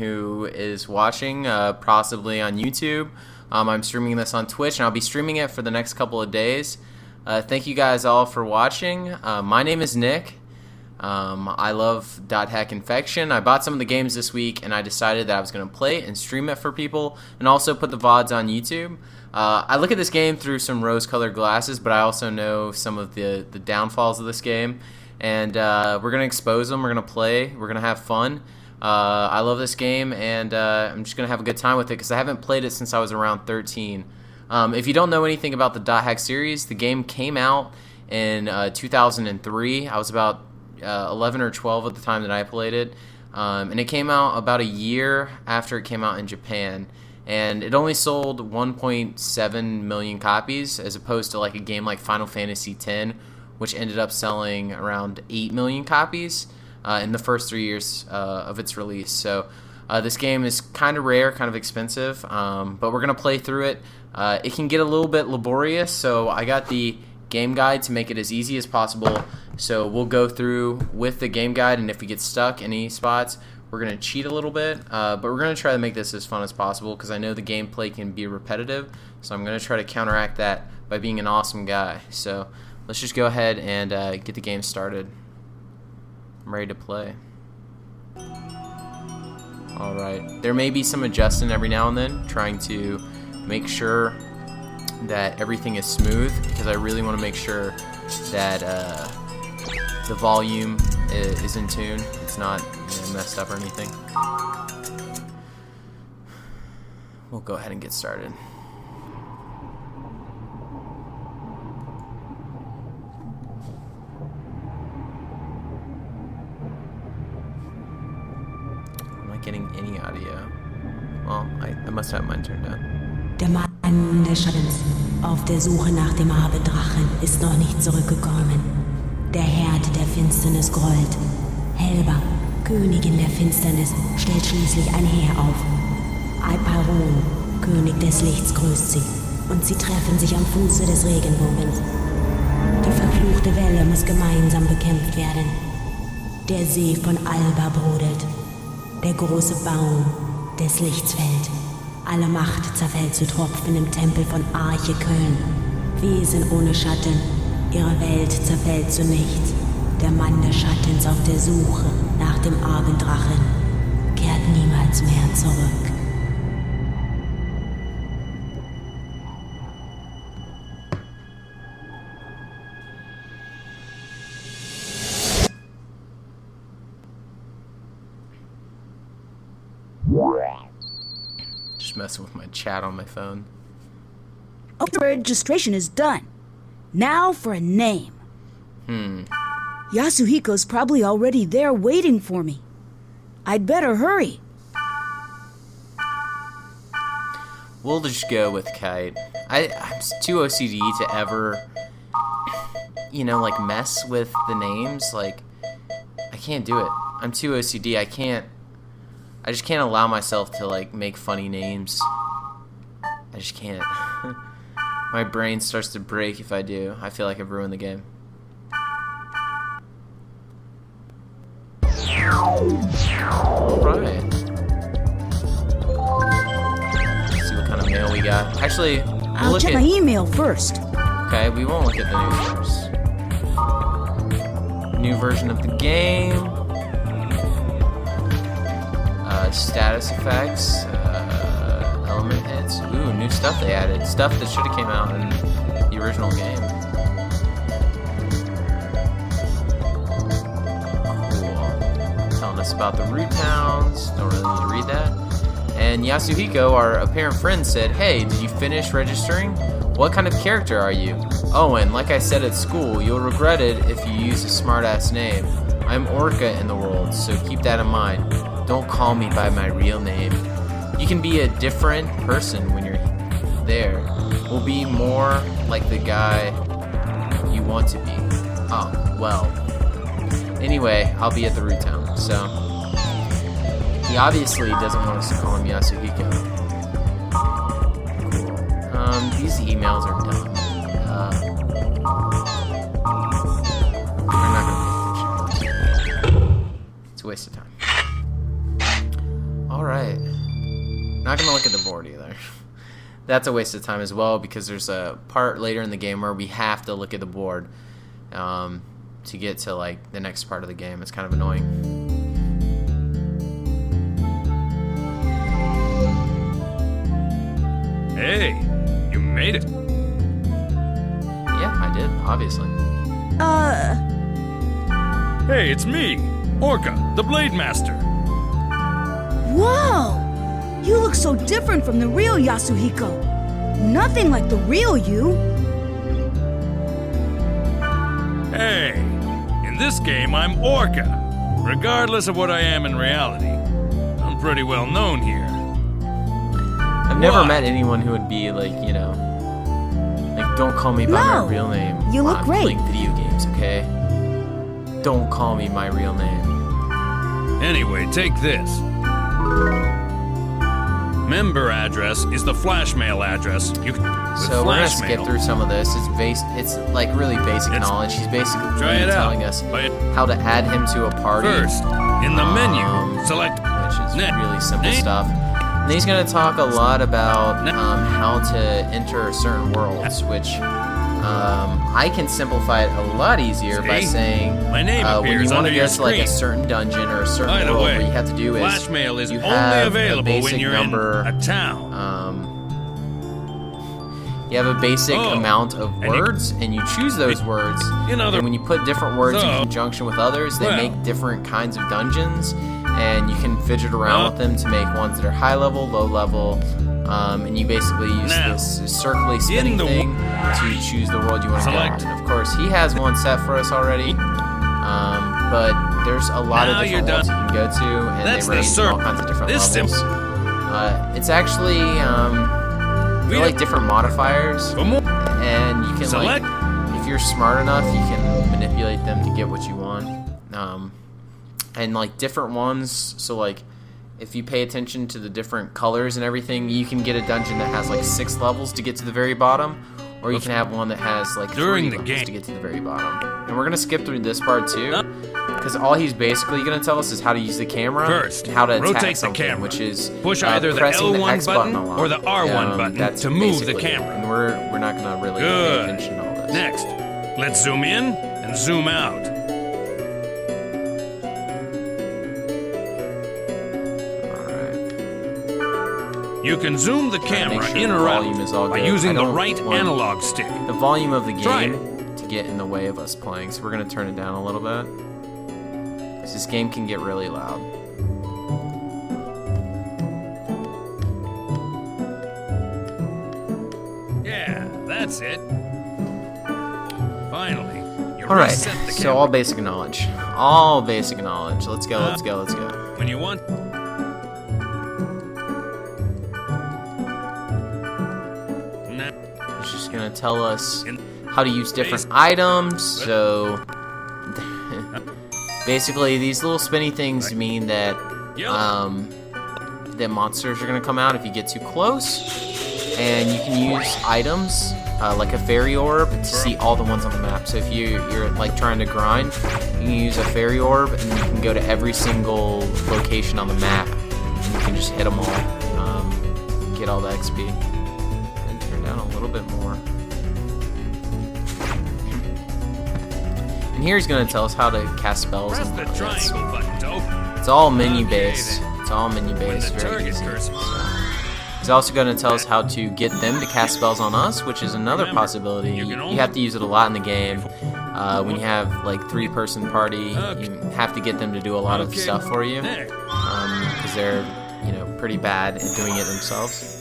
who is watching, possibly on YouTube. I'm streaming this on Twitch, and I'll be streaming it for the next couple of days. Thank you guys all for watching. My name is Nick. I love .hack Infection. I bought some of the games this week, and I decided that I was going to play it and stream it for people, and also put the VODs on YouTube. I look at this game through some rose-colored glasses, but I also know some of the downfalls of this game, and we're going to expose them. We're going to play. We're going to have fun. I love this game, and I'm just going to have a good time with it because I haven't played it since I was around 13. If you don't know anything about the .hack series, the game came out in 2003. I was about 11 or 12 at the time that I played it, and it came out about a year after it came out in Japan, and it only sold 1.7 million copies as opposed to like a game like Final Fantasy X, which ended up selling around 8 million copies in the first 3 years of its release. So this game is kind of rare, kind of expensive, but we're going to play through it. It can get a little bit laborious, so I got the game guide to make it as easy as possible. So we'll go through with the game guide, and if we get stuck in any spots, we're going to cheat a little bit, but we're going to try to make this as fun as possible because I know the gameplay can be repetitive, so I'm going to try to counteract that by being an awesome guy. So let's just go ahead and get the game started. I'm ready to play. Alright, there may be some adjusting every now and then, trying to make sure that everything is smooth, because I really want to make sure that the volume is in tune. It's not messed up or anything. We'll go ahead and get started. I'm not getting any audio. Well, I must have mine turned down. Der Mann des Schattens auf der Suche nach dem Abendrachen ist noch nicht zurückgekommen. Der Herd der Finsternis grollt. Helba, Königin der Finsternis, stellt schließlich ein Heer auf. Alparon, König des Lichts, grüßt sie, und sie treffen sich am Fuße des Regenbogens. Die verfluchte Welle muss gemeinsam bekämpft werden. Der See von Alba brodelt. Der große Baum des Lichts fällt. Alle Macht zerfällt zu Tropfen im Tempel von Arche Köln. Wesen ohne Schatten, ihre Welt zerfällt zu nichts. Der Mann des Schattens auf der Suche nach dem Abenddrachen kehrt niemals mehr zurück. Just messing with my chat on my phone. Registration is done. Now for a name. Yasuhiko's probably already there waiting for me. I'd better hurry. We'll just go with Kite. I'm too OCD to ever, like mess with the names. Like, I can't do it. I'm too OCD. I just can't allow myself to like make funny names. I just can't. My brain starts to break if I do. I feel like I've ruined the game. Alright. Let's see what kind of mail we got. Actually, we'll I'll check my email first. Okay, we won't look at the news first. New version of the game. Status effects. Element hits. Ooh, new stuff they added. Stuff that should have came out in the original game. Cool. Telling us about the root towns. Don't really need to read that. And Yasuhiko, our apparent friend, said, "Hey, did you finish registering? What kind of character are you? Oh, and like I said at school, you'll regret it if you use a smart-ass name. I'm Orca in the world, so keep that in mind. Don't call me by my real name. You can be a different person when you're there. We'll be more like the guy you want to be. Oh, well. Anyway, I'll be at the root town." So, he obviously doesn't want us to call him Yasuhiko. Cool. These emails are dumb. I'm not gonna pay attention. It's a waste of time. Alright. Not gonna look at the board either. That's a waste of time as well, because there's a part later in the game where we have to look at the board to get to like the next part of the game. It's kind of annoying. Hey, you made it. Yeah, I did, obviously. Hey, it's me, Orca, the Blade Master. Whoa! You look so different from the real Yasuhiko. Nothing like the real you. Hey, in this game I'm Orca. Regardless of what I am in reality, I'm pretty well known here. I've never met anyone who would be like, you know, like, don't call me by my real name. You look I'm great. playing video games, okay? Don't call me my real name. Anyway, take this. Member address is the flash mail address. So we're gonna skip through some of this. It's like really basic knowledge. He's basically telling us how to add him to a party. First, in the menu, select which is really simple stuff. And he's gonna talk a lot about how to enter certain worlds, which I can simplify it a lot easier by saying my name when you want to get to like a certain dungeon or a certain world, what you have to do is flash mail is you only have available a basic when you're number, in a town. You have a basic amount of words, and you choose those words. And when you put different words in conjunction with others, they make different kinds of dungeons, and you can fidget around with them to make ones that are high level, low level, and you basically use this circly spinning thing to choose the world you want to go on. And of course, he has one set for us already, but there's a lot of different worlds you can go to, and they range in all kinds of different levels. It's actually they're like different modifiers, and you can like, if you're smart enough, you can manipulate them to get what you want. And like different ones, so like if you pay attention to the different colors and everything, you can get a dungeon that has like 6 levels to get to the very bottom, or you can have one that has like 3 levels to get to the very bottom. And we're gonna skip through this part too, because all he's basically gonna tell us is how to use the camera, first, and how to attack rotate something, the camera. which is push either the pressing L1 the X button a lot, or the R1 button to move the camera. And we're not gonna really pay attention to all this. Next, let's zoom in and zoom out. You can zoom the camera in or out by using the right analog stick. The volume of the game to get in the way of us playing, so we're going to turn it down a little bit, because this game can get really loud. Yeah, that's it. Finally, you Alright, reset the camera. so all basic knowledge. All basic knowledge. Let's go, let's go, let's go. When you want... It's just gonna tell us how to use different items. So basically, these little spinny things mean that that monsters are gonna come out if you get too close, and you can use items like a fairy orb to see all the ones on the map. So if you're like trying to grind, you can use a fairy orb, and you can go to every single location on the map, and you can just hit them all, get all the XP. Down a little bit more. And here he's going to tell us how to cast spells. Press the triangle button to open. It's all menu based. It's all menu based. Very easy. He's also going to tell us how to get them to cast spells on us, which is another possibity. You have to use it a lot in the game. When you have like 3-person party, you have to get them to do a lot of stuff for you, because they're pretty bad at doing it themselves.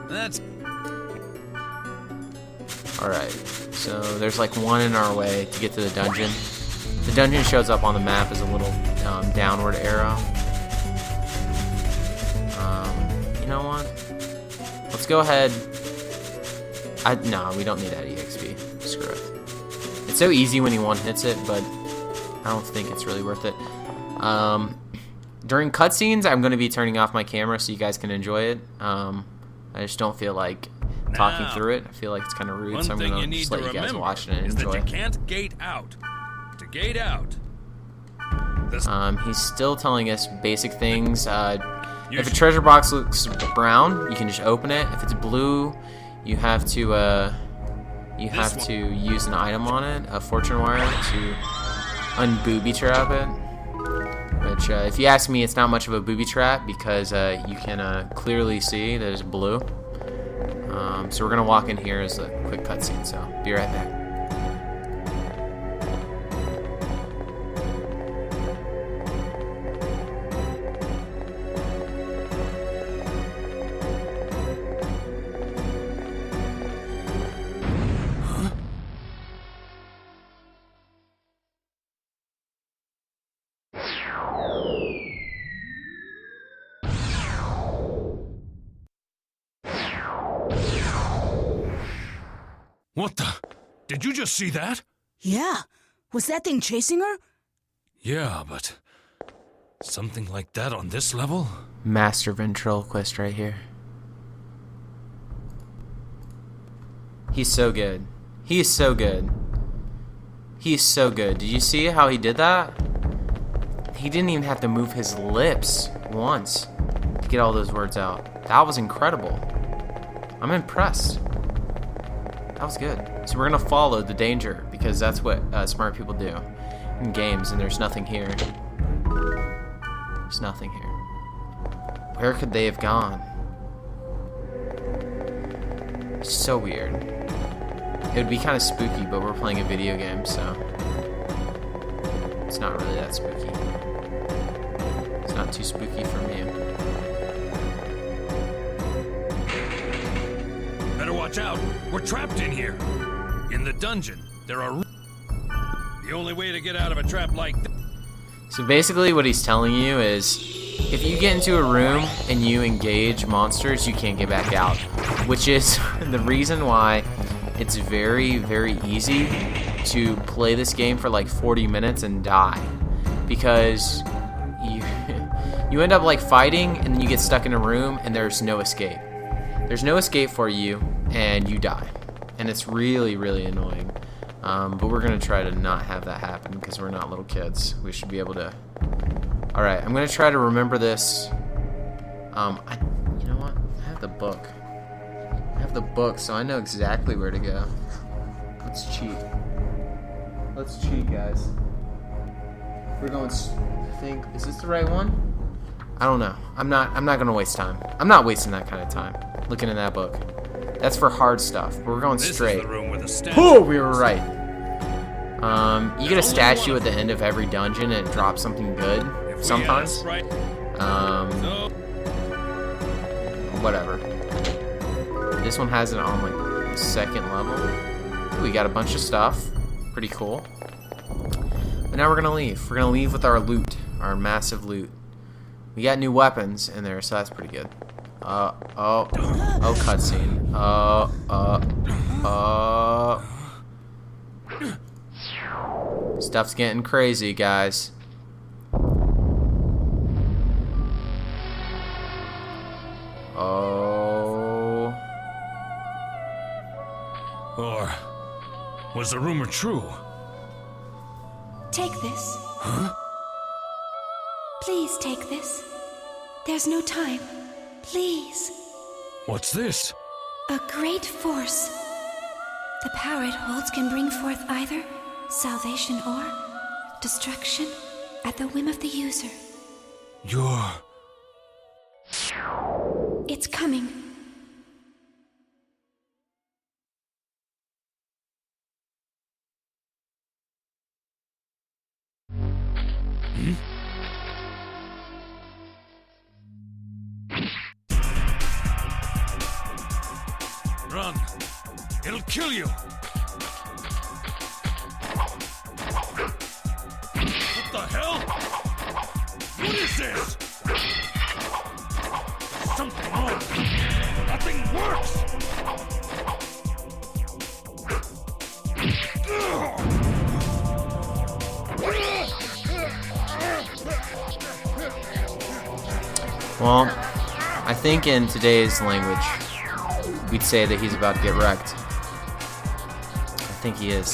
That's alright, so there's like one in our way to get to the dungeon. The dungeon shows up on the map as a little downward arrow. You know what? Let's go ahead. No, we don't need that EXP. Screw it. It's so easy when he one-hits it, but I don't think it's really worth it. During cutscenes, I'm going to be turning off my camera so you guys can enjoy it. I just don't feel like talking through it. I feel like it's kind of rude, so I'm going to just let you guys watch it and enjoy. You can't gate out. To gate out, He's still telling us basic things. If a treasure box looks brown, you can just open it. If it's blue, you have to use an item on it, a fortune wire, to unbooby trap it. Which, if you ask me, it's not much of a booby trap because you can clearly see that it's blue. So we're gonna walk in here as a quick cutscene. So be right back. What the? Did you just see that? Yeah. Was that thing chasing her? Yeah, but something like that on this level? Master ventriloquist right here. He's so good. He's so good. He's so good. Did you see how he did that? He didn't even have to move his lips once to get all those words out. That was incredible. I'm impressed. That was good. So we're gonna follow the danger because that's what smart people do in games, and there's nothing here. There's nothing here. Where could they have gone? So weird. It would be kind of spooky, but we're playing a video game, so it's not really that spooky. It's not too spooky for me. Better watch out. We're trapped in here. In the dungeon, there are... The only way to get out of a trap like this... So basically what he's telling you is, if you get into a room and you engage monsters, you can't get back out. Which is the reason why it's very, very easy to play this game for like 40 minutes and die. Because you end up like fighting and then you get stuck in a room and there's no escape. There's no escape for you and you die. And it's really, really annoying. But we're going to try to not have that happen because we're not little kids. We should be able to... Alright, I'm going to try to remember this. You know what? I have the book. I have the book, so I know exactly where to go. Let's cheat. Let's cheat, guys. We're going... Is this the right one? I don't know. I'm not going to waste time. I'm not wasting that kind of time looking in that book. That's for hard stuff. We're going straight. This is the room with the statue. Oh, we were right. You get a statue at the end of every dungeon and it drops something good sometimes. Whatever. This one has it on like the second level. We got a bunch of stuff. Pretty cool. But now we're gonna leave. We're gonna leave with our loot, our massive loot. We got new weapons in there, so that's pretty good. Oh, cutscene. Stuff's getting crazy, guys. Oh. Or was the rumor true? Take this. Huh? Please take this. There's no time. Please. What's this? A great force. The power it holds can bring forth either salvation or destruction at the whim of the user. You're... It's coming. Run! It'll kill you! What the hell? What is this? Something wrong! Nothing works! Well, I think in today's language, we'd say that he's about to get wrecked. I think he is.